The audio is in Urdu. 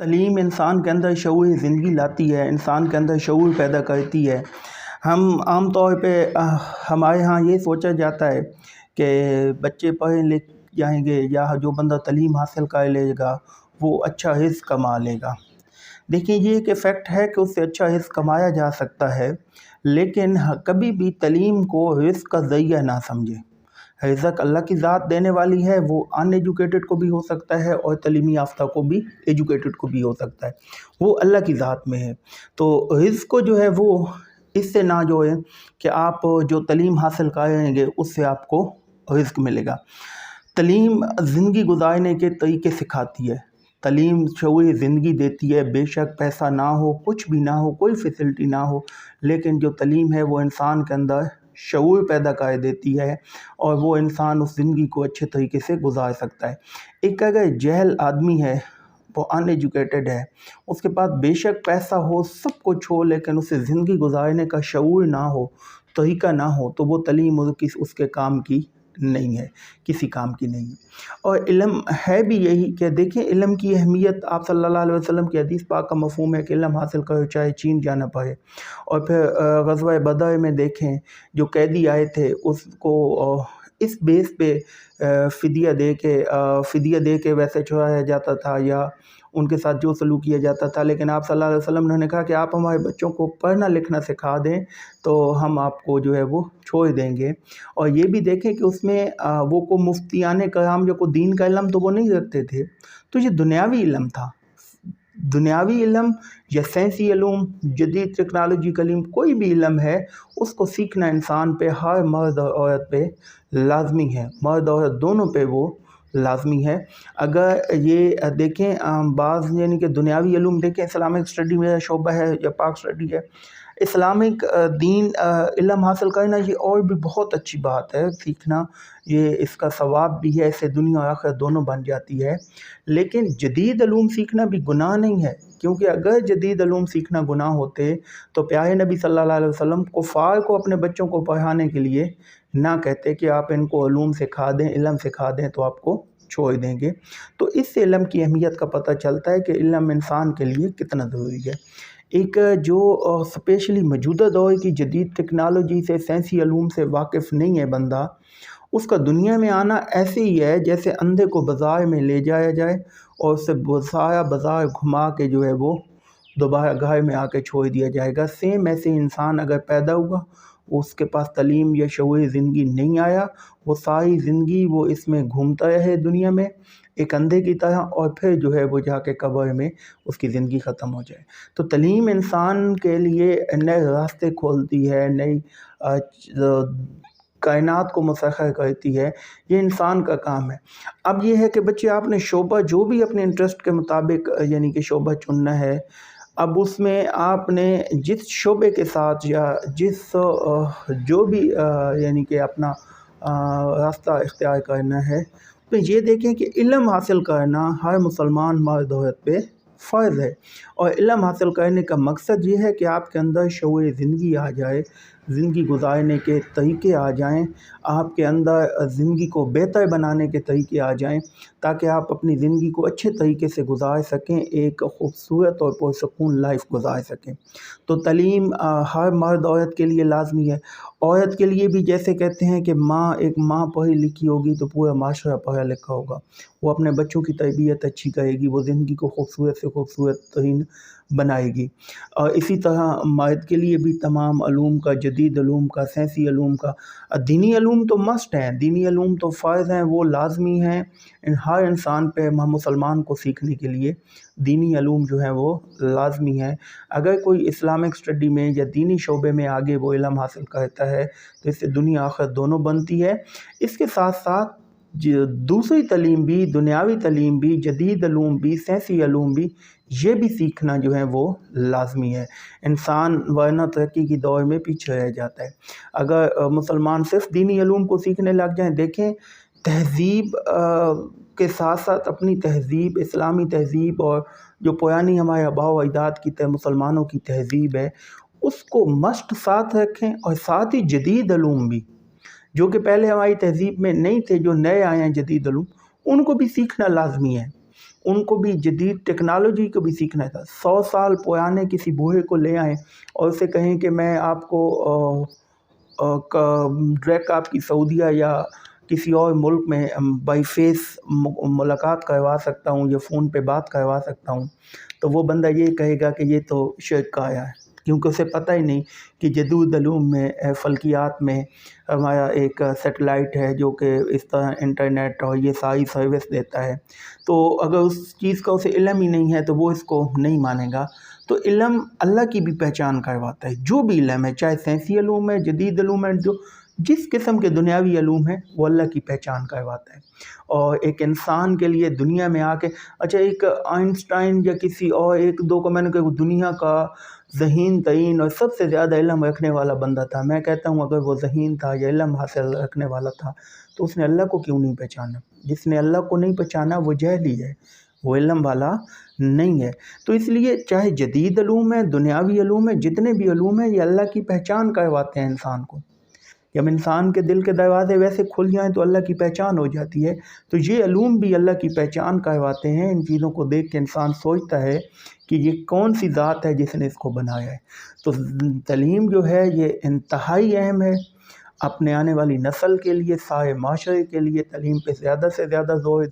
تعلیم انسان کے اندر شعور زندگی لاتی ہے، انسان کے اندر شعور پیدا کرتی ہے۔ ہم عام طور پہ ہمارے ہاں یہ سوچا جاتا ہے کہ بچے پڑھ لکھ جائیں گے یا جو بندہ تعلیم حاصل کر لے گا وہ اچھا رزق کما لے گا۔ دیکھیں، یہ ایک فیکٹ ہے کہ اس سے اچھا رزق کمایا جا سکتا ہے، لیکن کبھی بھی تعلیم کو رزق کا ذریعہ نہ سمجھیں۔ رزق اللہ کی ذات دینے والی ہے، وہ ان ایجوکیٹڈ کو بھی ہو سکتا ہے اور تعلیمی یافتہ کو بھی، ایجوکیٹڈ کو بھی ہو سکتا ہے، وہ اللہ کی ذات میں ہے۔ تو رزق کو جو ہے وہ اس سے نہ جوڑیں کہ آپ جو تعلیم حاصل کریں گے اس سے آپ کو رزق ملے گا۔ تعلیم زندگی گزارنے کے طریقے سکھاتی ہے، تعلیم شعور زندگی دیتی ہے۔ بے شک پیسہ نہ ہو، کچھ بھی نہ ہو، کوئی فیسلٹی نہ ہو، لیکن جو تعلیم ہے وہ انسان کے اندر شعور پیدا کر دیتی ہے اور وہ انسان اس زندگی کو اچھے طریقے سے گزار سکتا ہے۔ ایک اگر جاہل آدمی ہے، وہ ان ایجوکیٹڈ ہے، اس کے پاس بے شک پیسہ ہو، سب کچھ ہو، لیکن اسے زندگی گزارنے کا شعور نہ ہو، طریقہ نہ ہو، تو وہ تعلیم اس کے کام کی نہیں ہے، کسی کام کی نہیں ہے۔ اور علم ہے بھی یہی کہ دیکھیں، علم کی اہمیت، آپ صلی اللہ علیہ وسلم کی حدیث پاک کا مفہوم ہے کہ علم حاصل کرو چاہے چین جانا پڑے۔ اور پھر غزوہ بدر میں دیکھیں، جو قیدی آئے تھے اس کو اس بیس پہ فدیہ دے کے ویسے چھڑایا جاتا تھا یا ان کے ساتھ جو سلوک کیا جاتا تھا، لیکن آپ صلی اللہ علیہ وسلم نے کہا کہ آپ ہمارے بچوں کو پڑھنا لکھنا سکھا دیں تو ہم آپ کو جو ہے وہ چھوڑ دیں گے۔ اور یہ بھی دیکھیں کہ اس میں وہ کو مفتیان کرام جو کو دین کا علم تو وہ نہیں رکھتے تھے، تو یہ دنیاوی علم تھا۔ دنیاوی علم یا سائنسی علوم، جدید ٹیکنالوجی کا علم، کوئی بھی علم ہے، اس کو سیکھنا انسان پہ، ہر مرد اور عورت پہ لازمی ہے، مرد عورت دونوں پہ وہ لازمی ہے۔ اگر یہ دیکھیں بعض یعنی کہ دنیاوی علوم دیکھیں، اسلامک اسٹڈی میرا شعبہ ہے یا پاک اسٹڈی ہے، اسلامک دین علم حاصل کرنا یہ اور بھی بہت اچھی بات ہے، سیکھنا، یہ اس کا ثواب بھی ہے، اس سے دنیا اور آخرت دونوں بن جاتی ہے۔ لیکن جدید علوم سیکھنا بھی گناہ نہیں ہے، کیونکہ اگر جدید علوم سیکھنا گناہ ہوتے تو پیارے نبی صلی اللہ علیہ وسلم کفار کو اپنے بچوں کو پڑھانے کے لیے نہ کہتے کہ آپ ان کو علوم سکھا دیں، علم سکھا دیں تو آپ کو چھوڑ دیں گے۔ تو اس سے علم کی اہمیت کا پتہ چلتا ہے کہ علم انسان کے لیے کتنا ضروری ہے۔ ایک جو اسپیشلی موجودہ دور کی جدید ٹیکنالوجی سے، سائنسی علوم سے واقف نہیں ہے بندہ، اس کا دنیا میں آنا ایسے ہی ہے جیسے اندھے کو بازار میں لے جایا جائے اور اسے سارا بازار گھما کے جو ہے وہ دوبارہ گھر میں آ کے چھوڑ دیا جائے گا۔ سیم ایسے انسان اگر پیدا ہوا، اس کے پاس تعلیم یا شعور زندگی نہیں آیا، وہ ساری زندگی وہ اس میں گھومتا رہے دنیا میں ایک اندھے کی طرح، اور پھر جو ہے وہ جا کے قبر میں اس کی زندگی ختم ہو جائے۔ تو تعلیم انسان کے لیے نئے راستے کھولتی ہے، نئی کائنات کو مسخر کرتی ہے، یہ انسان کا کام ہے۔ اب یہ ہے کہ بچے آپ نے شعبہ جو بھی اپنے انٹرسٹ کے مطابق یعنی کہ شعبہ چننا ہے، اب اس میں آپ نے جس شعبے کے ساتھ یا جو بھی یعنی کہ اپنا راستہ اختیار کرنا ہے، تو یہ دیکھیں کہ علم حاصل کرنا ہر مسلمان مرد عورت پہ فرض ہے۔ اور علم حاصل کرنے کا مقصد یہ ہے کہ آپ کے اندر شعور زندگی آ جائے، زندگی گزارنے کے طریقے آ جائیں، آپ کے اندر زندگی کو بہتر بنانے کے طریقے آ جائیں، تاکہ آپ اپنی زندگی کو اچھے طریقے سے گزار سکیں، ایک خوبصورت اور پرسکون لائف گزار سکیں۔ تو تعلیم ہر مرد عورت کے لیے لازمی ہے۔ عورت کے لیے بھی جیسے کہتے ہیں کہ ایک ماں پڑھی لکھی ہوگی تو پورا معاشرہ پڑھا لکھا ہوگا، وہ اپنے بچوں کی تربیت اچھی کرے گی، وہ زندگی کو خوبصورت سے خوبصورت ترین بنائے گی۔ اور اسی طرح مرد کے لیے بھی تمام علوم کا، جدید علوم کا، سائنسی علوم کا، دینی علوم تو مسٹ ہیں، دینی علوم تو فرض ہیں، وہ لازمی ہیں ہر انسان پہ، مسلمان کو سیکھنے کے لیے دینی علوم جو ہیں وہ لازمی ہیں۔ اگر کوئی اسلامک اسٹڈی میں یا دینی شعبے میں آگے وہ علم حاصل کرتا ہے تو اس سے دنیا آخرت دونوں بنتی ہے۔ اس کے ساتھ ساتھ دوسری تعلیم بھی، دنیاوی تعلیم بھی، جدید علوم بھی، سائنسی علوم بھی، یہ بھی سیکھنا جو ہے وہ لازمی ہے۔ انسان ورنہ ترقی کی دور میں پیچھے رہ جاتا ہے۔ اگر مسلمان صرف دینی علوم کو سیکھنے لگ جائیں، دیکھیں تہذیب کے ساتھ ساتھ اپنی تہذیب، اسلامی تہذیب اور جو پرانی ہمارے آباء و اجداد کی مسلمانوں کی تہذیب ہے، اس کو مسٹ ساتھ رکھیں، اور ساتھ ہی جدید علوم بھی جو کہ پہلے ہماری تہذیب میں نہیں تھے، جو نئے آئے ہیں جدید علوم، ان کو بھی سیکھنا لازمی ہے۔ ان کو بھی جدید ٹیکنالوجی کو بھی سیکھنا تھا. 100 سال پرانے کسی بوڑھے کو لے آئیں اور اسے کہیں کہ میں آپ کو ڈائریکٹ آپ کی سعودیہ یا کسی اور ملک میں بائی فیس ملاقات کروا سکتا ہوں یا فون پہ بات کروا سکتا ہوں، تو وہ بندہ یہ کہے گا کہ یہ تو شرک کا آیا ہے، کیونکہ اسے پتہ ہی نہیں کہ جدید علوم میں فلکیات میں ہمارا ایک سیٹلائٹ ہے جو کہ اس طرح انٹرنیٹ اور یہ ساری سروس دیتا ہے. تو اگر اس چیز کا اسے علم ہی نہیں ہے تو وہ اس کو نہیں مانے گا. تو علم اللہ کی بھی پہچان کرواتا ہے. جو بھی علم ہے، چاہے سائنسی علوم ہے، جدید علوم ہے، جس قسم کے دنیاوی علوم ہے، وہ اللہ کی پہچان کرواتا ہے. اور ایک انسان کے لیے دنیا میں آ کے اچھا ایک آئنسٹائن یا کسی اور ایک دو کو میں نے کہا دنیا کا ذہین ترین اور سب سے زیادہ علم رکھنے والا بندہ تھا. میں کہتا ہوں اگر وہ ذہین تھا یا علم حاصل رکھنے والا تھا تو اس نے اللہ کو کیوں نہیں پہچانا؟ جس نے اللہ کو نہیں پہچانا وہ جاہلی ہے، وہ علم والا نہیں ہے. تو اس لیے چاہے جدید علوم ہے، دنیاوی علوم ہے، جتنے بھی علوم ہیں، یہ اللہ کی پہچان کرواتے ہیں انسان کو. جب انسان کے دل کے دروازے ویسے کھل جائیں تو اللہ کی پہچان ہو جاتی ہے. تو یہ علوم بھی اللہ کی پہچان کرواتے ہیں. ان چیزوں کو دیکھ کے انسان سوچتا ہے کہ یہ کون سی ذات ہے جس نے اس کو بنایا ہے. تو تعلیم جو ہے یہ انتہائی اہم ہے اپنے آنے والی نسل کے لیے، سارے معاشرے کے لیے. تعلیم پہ زیادہ سے زیادہ زور